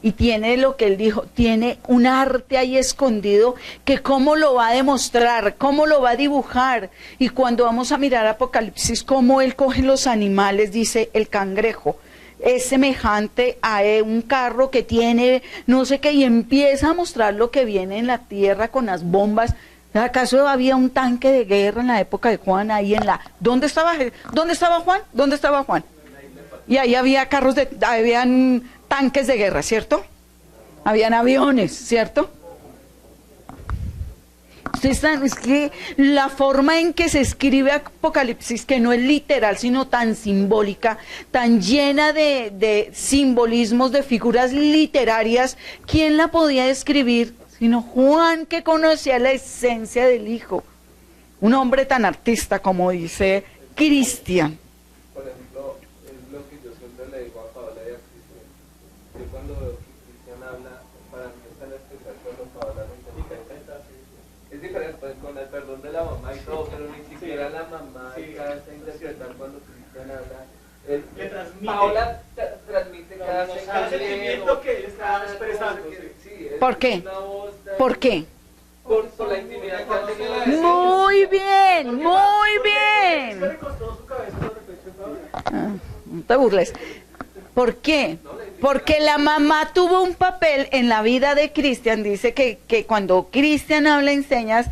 Y tiene lo que él dijo, tiene un arte ahí escondido que cómo lo va a demostrar, cómo lo va a dibujar. Y cuando vamos a mirar Apocalipsis, cómo él coge los animales, dice el cangrejo, es semejante a un carro que tiene no sé qué, y empieza a mostrar lo que viene en la tierra con las bombas. ¿Acaso había un tanque de guerra en la época de Juan ahí en la... ¿Dónde estaba Juan? ¿Dónde estaba Juan? Y ahí había habían tanques de guerra, ¿cierto? Habían aviones, ¿cierto? Es que la forma en que se escribe Apocalipsis, que no es literal, sino tan simbólica, tan llena de simbolismos, de figuras literarias, ¿quién la podía describir? Sino Juan, que conocía la esencia del Hijo. Un hombre tan artista como dice Cristian. Por ejemplo, es lo que yo siempre le digo a Paola y a Cristian. Yo cuando veo que Cristian habla, para mí es tan especial cuando Paola lo interpreta. Es diferente, pues, con el perdón de la mamá y todo, pero ni siquiera la mamá alcanza a interpretar cuando Cristian habla. Le transmite. Paola transmite cada sentimiento que él está expresando. ¿Por qué? ¿Por qué? Por la intimidad que ha tenido. Muy bien, muy bien. ¿Se le costó su cabeza de repente, Paola? No te burles. ¿Por qué? No, la intimidad Porque la mamá tuvo un papel en la vida de Cristian. Dice que cuando Cristian habla en señas,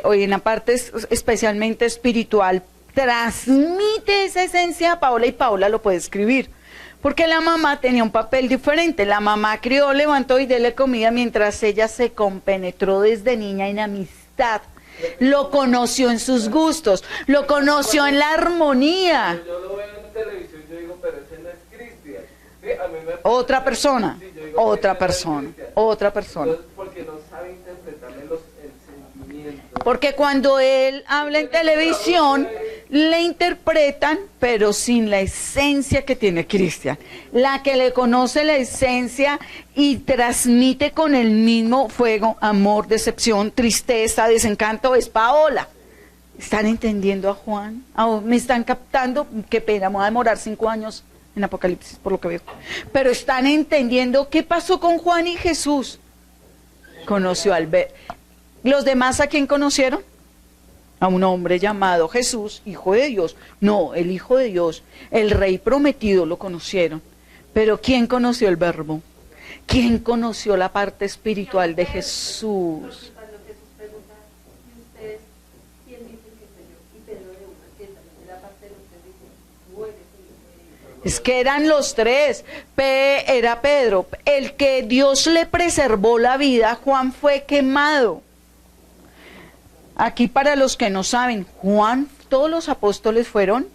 o en la parte especialmente espiritual, transmite esa esencia a Paola y Paola lo puede escribir. Porque la mamá tenía un papel diferente. La mamá crió, levantó y déle comida mientras ella se compenetró desde niña en amistad. Lo conoció en sus gustos, lo conoció en la armonía. Yo lo veo en televisión, yo digo, pero ese no es Cristian. Sí, a mí me Otra persona, sí, yo digo, otra ese no es persona, Cristian. otra persona. Entonces, porque no sabe interpretarle el sentimiento. Porque cuando él habla en televisión, le interpretan, pero sin la esencia que tiene Cristian. La que le conoce la esencia y transmite con el mismo fuego, amor, decepción, tristeza, desencanto, es Paola. ¿Están entendiendo a Juan? ¿Me están captando? Qué pena, me voy a demorar 5 años en Apocalipsis, por lo que veo. Pero están entendiendo qué pasó con Juan y Jesús. Conoció al ver. ¿Los demás a quién conocieron? A un hombre llamado Jesús, Hijo de Dios. No, el Hijo de Dios, el Rey prometido, lo conocieron. Pero ¿quién conoció el Verbo? ¿Quién conoció la parte espiritual de Jesús? Cuando Jesús pregunta, ¿y ustedes quién dicen que soy yo? Y Pedro de una que también era parte de los que dicen, tú eres el Hijo de Dios. Es que eran los tres. Era Pedro. El que Dios le preservó la vida, Juan fue quemado. Aquí para los que no saben, Juan, todos los apóstoles fueron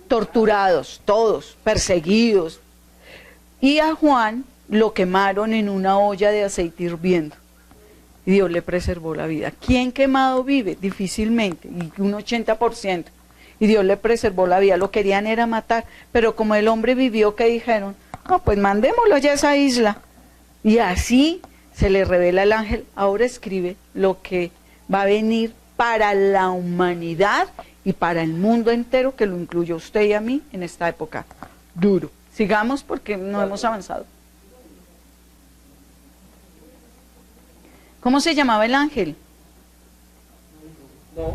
torturados, todos, perseguidos. Y a Juan lo quemaron en una olla de aceite hirviendo. Y Dios le preservó la vida. ¿Quién quemado vive? Difícilmente, y un 80%. Y Dios le preservó la vida. Lo querían era matar, pero como el hombre vivió, ¿qué dijeron? No, pues mandémoslo ya a esa isla. Y así se le revela el ángel. Ahora escribe lo que va a venir para la humanidad y para el mundo entero, que lo incluye a usted y a mí en esta época. Duro. Sigamos porque no hemos avanzado. ¿Cómo se llamaba el ángel? No.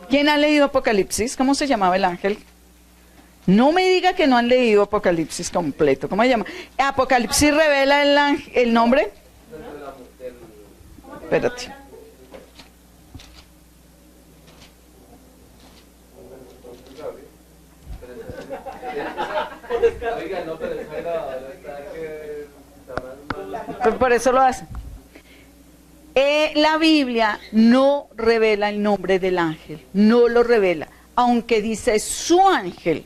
¿Quién ha leído Apocalipsis? ¿Cómo se llamaba el ángel? No me diga que no han leído Apocalipsis completo. ¿Cómo se llama? ¿Apocalipsis revela el nombre? Espérate. Oiga, no, pero esa era que está mal. Por eso lo hace. La Biblia no revela el nombre del ángel, no lo revela, aunque dice su ángel.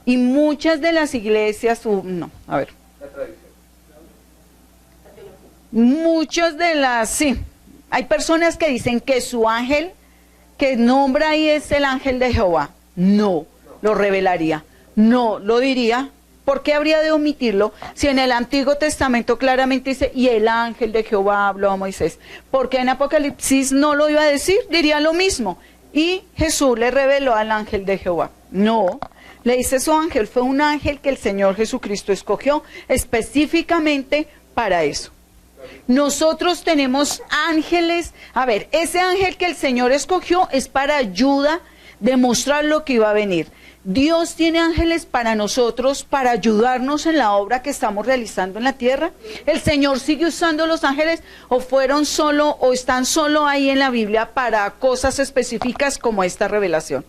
Y muchas de las iglesias, no, a ver. La tradición. Muchas de las, sí, hay personas que dicen que su ángel, que nombra ahí es el ángel de Jehová. No, lo revelaría. No, lo diría. ¿Por qué habría de omitirlo si en el Antiguo Testamento claramente dice, y el ángel de Jehová habló a Moisés? Porque en Apocalipsis no lo iba a decir, diría lo mismo. Y Jesús le reveló al ángel de Jehová. No, le dice su ángel, fue un ángel que el Señor Jesucristo escogió específicamente para eso. Nosotros tenemos ángeles, a ver, ese ángel que el Señor escogió es para ayuda, demostrar lo que iba a venir. Dios tiene ángeles para nosotros, para ayudarnos en la obra que estamos realizando en la tierra. ¿El Señor sigue usando los ángeles o fueron solo o están solo ahí en la Biblia para cosas específicas como esta revelación?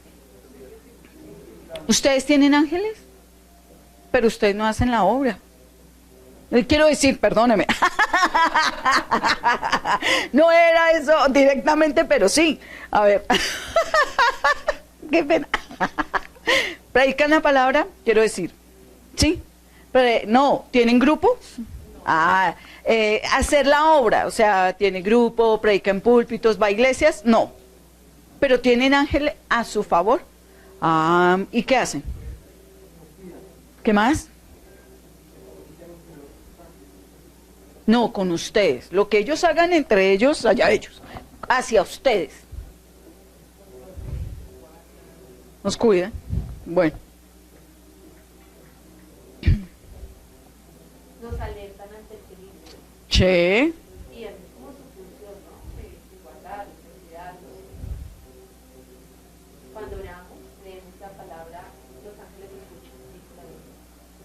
¿Ustedes tienen ángeles? Pero ustedes no hacen la obra. Quiero decir, perdóneme. No era eso directamente, pero sí. A ver. Qué pena. ¿Predican la palabra? Quiero decir. ¿Sí? Pero, no, ¿tienen grupos? Hacer la obra, o sea, ¿tiene grupo, predican púlpitos, va a iglesias? No. Pero ¿tienen ángeles a su favor? ¿Y qué hacen? ¿Qué más? No, con ustedes. Lo que ellos hagan entre ellos, allá ellos. Hacia ustedes. ¿Nos cuidan? Bueno. Nos alertan ante el peligro. Che. Y es como su función, ¿no? De guardar, de cuidarnos. Cuando oramos, leemos la palabra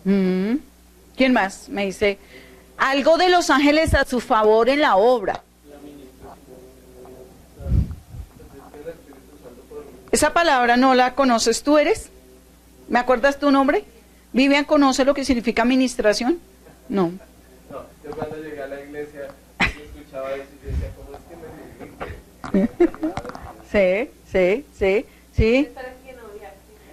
¿Quién más? Me dice, algo de los ángeles a su favor en la obra. Esa palabra no la conoces, ¿tú eres? ¿Me acuerdas tu nombre? ¿Vivian conoce lo que significa administración? No. No, yo cuando llegué a la iglesia, escuchaba eso y decía, ¿cómo es que me Sí.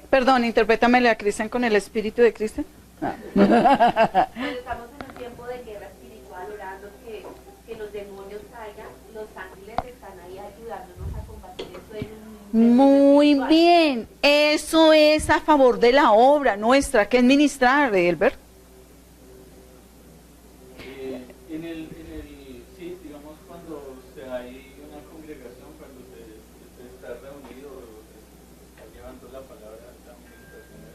Perdón, interprétamele a Cristian con el espíritu de Cristian. Cuando estamos en un tiempo de guerra espiritual, orando que los demonios salgan, los ángeles están ahí ayudándonos a combatir eso en un... Muy bien, eso es a favor de la obra nuestra, que es ministrar, Elber. Sí, digamos cuando hay una congregación, cuando se está reunido, se está llevando la palabra a la administración,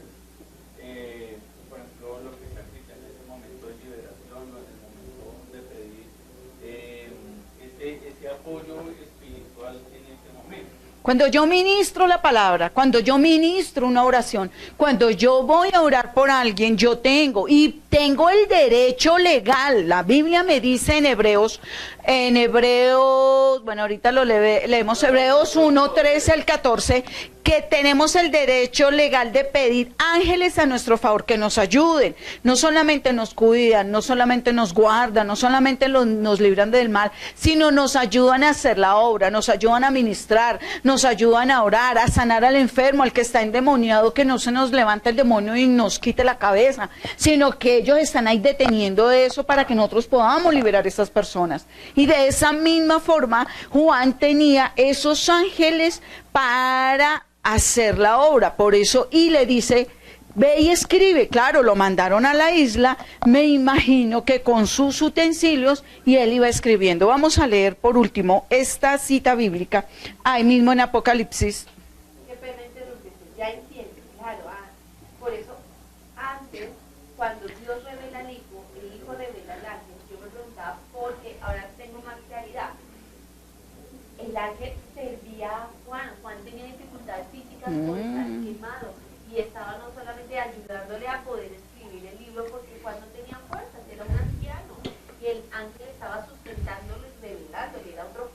por ejemplo, lo que se aplica en ese momento de liberación o en el momento de pedir ese apoyo espiritual en ese momento. Cuando yo ministro la palabra, cuando yo ministro una oración, cuando yo voy a orar por alguien, yo tengo el derecho legal. La Biblia me dice en Hebreos, bueno, ahorita lo leemos Hebreos 1, 13 al 14, que tenemos el derecho legal de pedir ángeles a nuestro favor que nos ayuden. No solamente nos cuidan, no solamente nos guardan, no solamente nos libran del mal, sino nos ayudan a hacer la obra, nos ayudan a ministrar, nos ayudan a orar, a sanar al enfermo, al que está endemoniado, que no se nos levanta el demonio y nos quite la cabeza, sino que ellos están ahí deteniendo eso para que nosotros podamos liberar a estas personas. Y de esa misma forma, Juan tenía esos ángeles para hacer la obra. Por eso, y le dice, ve y escribe. Claro, lo mandaron a la isla, me imagino que con sus utensilios, y él iba escribiendo. Vamos a leer por último esta cita bíblica, ahí mismo en Apocalipsis. Qué pena interrumpirte, ya entiendo, claro. Por eso, antes, cuando Dios revela al Hijo revela al ángel, yo me preguntaba, porque ahora tengo más claridad. El ángel servía a Juan tenía dificultades físicas por estar quemado, y estaba no solamente ayudándole a poder escribir el libro, porque Juan no tenía fuerzas, era un anciano, y el ángel estaba sustentándolo y revelándole, era otro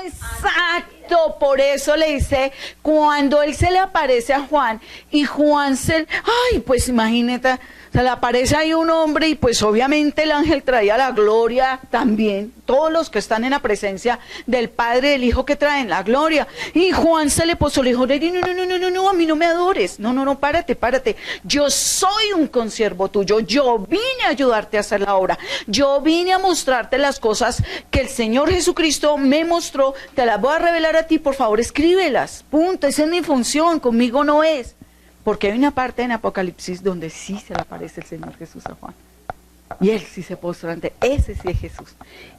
Exacto, por eso le dice, cuando él se le aparece a Juan, y Juan pues imagínate, se le aparece ahí un hombre, y pues obviamente el ángel traía la gloria también, todos los que están en la presencia del Padre y del Hijo que traen la gloria, y Juan se le posó, le dijo, no, a mí no me adores, no, párate, yo soy un consiervo tuyo, yo vine a ayudarte a hacer la obra, yo vine a mostrarte las cosas que el Señor Jesucristo me mostró, te las voy a revelar a ti, por favor escríbelas, punto, esa es mi función, conmigo no es. Porque hay una parte en Apocalipsis donde sí se le aparece el Señor Jesús a Juan. Y él sí se postra ante, ese sí es Jesús.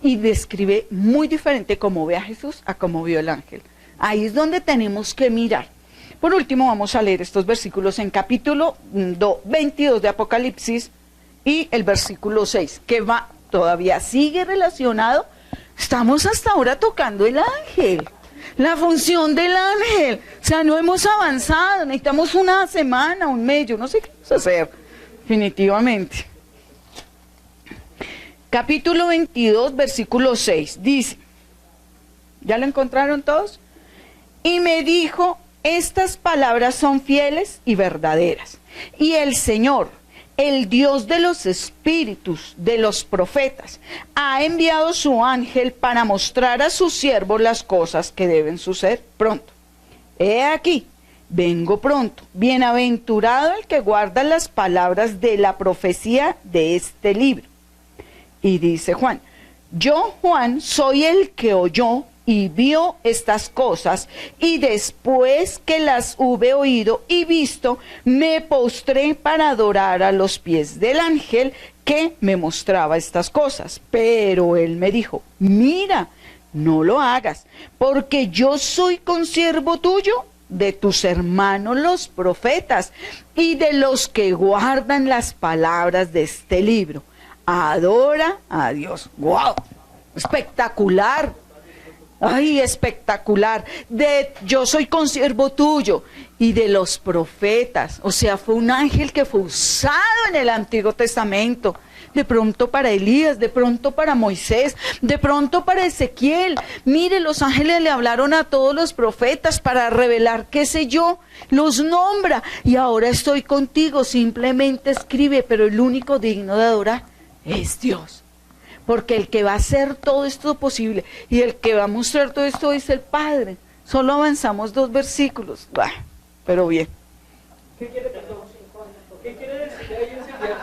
Y describe muy diferente cómo ve a Jesús a cómo vio el ángel. Ahí es donde tenemos que mirar. Por último, vamos a leer estos versículos en capítulo 22 de Apocalipsis y el versículo 6, que todavía sigue relacionado. Estamos hasta ahora tocando el ángel. La función del ángel, o sea, no hemos avanzado, necesitamos una semana, un mes, yo no sé qué vamos a hacer, definitivamente. Capítulo 22, versículo 6, dice, ¿ya lo encontraron todos? Y me dijo, estas palabras son fieles y verdaderas, y el Señor, el Dios de los espíritus, de los profetas, ha enviado su ángel para mostrar a sus siervos las cosas que deben suceder pronto. He aquí, vengo pronto. Bienaventurado el que guarda las palabras de la profecía de este libro. Y dice Juan, yo, Juan, soy el que oyó y vio estas cosas, y después que las hube oído y visto, me postré para adorar a los pies del ángel que me mostraba estas cosas. Pero él me dijo, mira, no lo hagas, porque yo soy consiervo tuyo, de tus hermanos los profetas, y de los que guardan las palabras de este libro. Adora a Dios. ¡Wow! Espectacular. Ay, espectacular. De yo soy consiervo tuyo. Y de los profetas. O sea, fue un ángel que fue usado en el Antiguo Testamento. De pronto para Elías, de pronto para Moisés, de pronto para Ezequiel. Mire, los ángeles le hablaron a todos los profetas para revelar, qué sé yo, los nombra. Y ahora estoy contigo, simplemente escribe, pero el único digno de adorar es Dios. Porque el que va a hacer todo esto posible y el que va a mostrar todo esto es el Padre. Solo avanzamos 2 versículos. Bah, pero bien. ¿Qué quiere decir ahí enseguida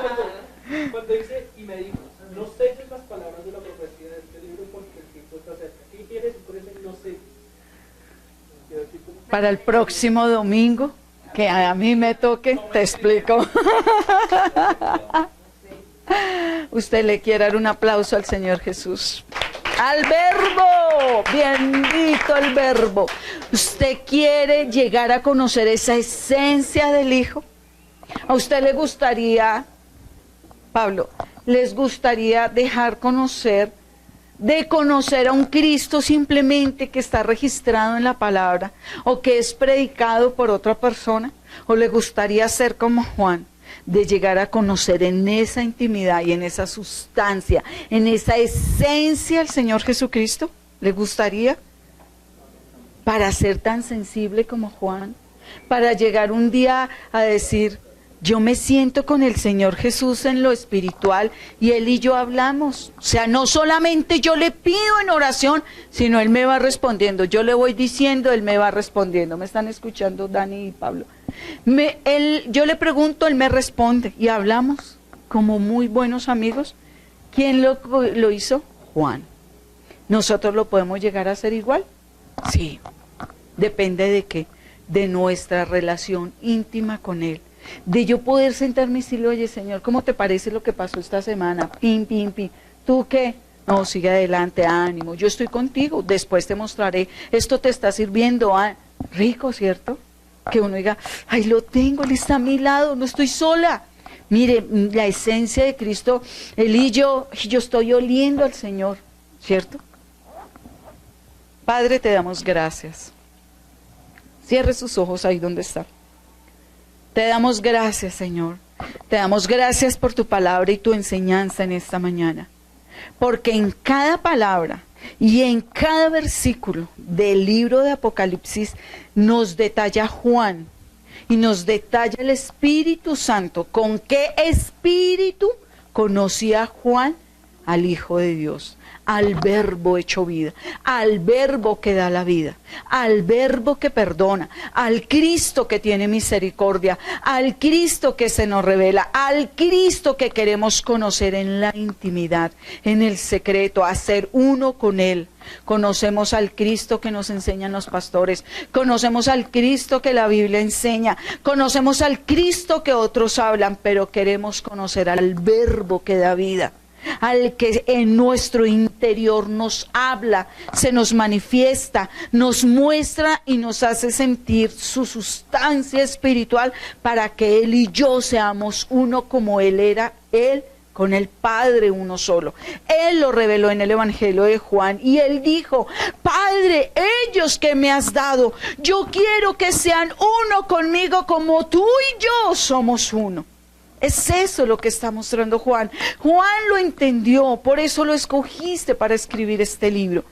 cuando dice, y me dijo, no selles las palabras de la profecía de este libro porque el tiempo está cerca? ¿Qué quiere decir por ese no selles? Para el próximo domingo, que a mí me toque, te explico. Usted le quiere dar un aplauso al Señor Jesús. Al Verbo, bendito el Verbo. ¿Usted quiere llegar a conocer esa esencia del Hijo? ¿A usted le gustaría, Pablo, les gustaría dejar conocer, de conocer a un Cristo simplemente que está registrado en la palabra o que es predicado por otra persona? ¿O le gustaría ser como Juan, de llegar a conocer en esa intimidad y en esa sustancia, en esa esencia al Señor Jesucristo? ¿Le gustaría? Para ser tan sensible como Juan, para llegar un día a decir, yo me siento con el Señor Jesús en lo espiritual y Él y yo hablamos. O sea, no solamente yo le pido en oración, sino Él me va respondiendo. Yo le voy diciendo, Él me va respondiendo. ¿Me están escuchando, Dani y Pablo? Yo le pregunto, Él me responde y hablamos como muy buenos amigos. ¿Quién lo hizo? Juan. ¿Nosotros lo podemos llegar a hacer igual? Sí. Depende de qué, de nuestra relación íntima con Él. De yo poder sentarme y decirle, oye Señor, ¿cómo te parece lo que pasó esta semana? Pim, pim, pim. ¿Tú qué? No, sigue adelante, ánimo, yo estoy contigo, después te mostraré, esto te está sirviendo, rico, ¿cierto? Que uno diga, ay, lo tengo, Él está a mi lado, no estoy sola. Mire, la esencia de Cristo, Él y yo estoy oliendo al Señor, ¿cierto? Padre, te damos gracias. Cierre sus ojos ahí donde está. Te damos gracias, Señor. Te damos gracias por tu palabra y tu enseñanza en esta mañana. Porque en cada palabra y en cada versículo del libro de Apocalipsis nos detalla Juan y nos detalla el Espíritu Santo. ¿Con qué espíritu conocía Juan al Hijo de Dios? Al Verbo hecho vida, al Verbo que da la vida, al Verbo que perdona, al Cristo que tiene misericordia, al Cristo que se nos revela, al Cristo que queremos conocer en la intimidad, en el secreto, hacer uno con Él. Conocemos al Cristo que nos enseñan los pastores, conocemos al Cristo que la Biblia enseña, conocemos al Cristo que otros hablan, pero queremos conocer al Verbo que da vida, al que en nuestro interior nos habla, se nos manifiesta, nos muestra y nos hace sentir su sustancia espiritual para que Él y yo seamos uno como Él era, Él con el Padre uno solo. Él lo reveló en el Evangelio de Juan y Él dijo, Padre, ellos que me has dado, yo quiero que sean uno conmigo como tú y yo somos uno. Es eso lo que está mostrando Juan. Juan lo entendió, por eso lo escogiste para escribir este libro.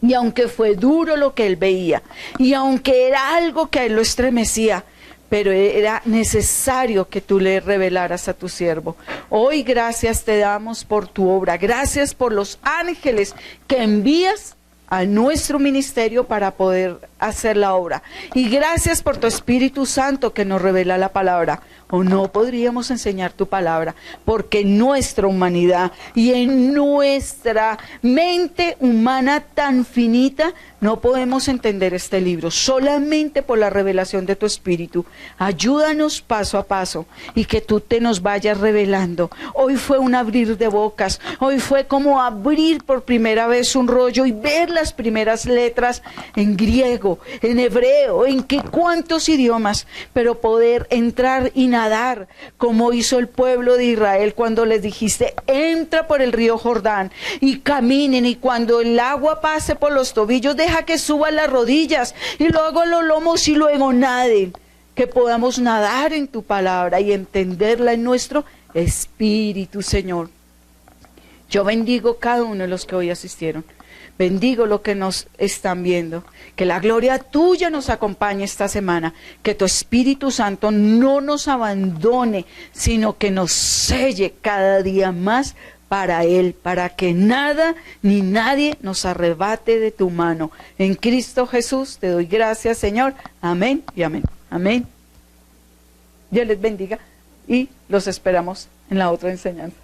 Y aunque fue duro lo que él veía, y aunque era algo que a él lo estremecía, pero era necesario que tú le revelaras a tu siervo. Hoy gracias te damos por tu obra, gracias por los ángeles que envías a nuestro ministerio para poder hacer la obra. Y gracias por tu Espíritu Santo que nos revela la palabra. O no podríamos enseñar tu palabra, porque en nuestra humanidad y en nuestra mente humana tan finita no podemos entender este libro, solamente por la revelación de tu Espíritu. Ayúdanos paso a paso y que tú te nos vayas revelando. Hoy fue un abrir de bocas, hoy fue como abrir por primera vez un rollo y ver la las primeras letras en griego, en hebreo, en que cuántos idiomas, pero poder entrar y nadar como hizo el pueblo de Israel cuando les dijiste, entra por el río Jordán y caminen, y cuando el agua pase por los tobillos, deja que suba las rodillas y luego los lomos y luego naden. Que podamos nadar en tu palabra y entenderla en nuestro espíritu, Señor. Yo bendigo cada uno de los que hoy asistieron. Bendigo lo que nos están viendo. Que la gloria tuya nos acompañe esta semana. Que tu Espíritu Santo no nos abandone, sino que nos selle cada día más para Él, para que nada ni nadie nos arrebate de tu mano. En Cristo Jesús te doy gracias, Señor. Amén y amén. Amén. Dios les bendiga y los esperamos en la otra enseñanza.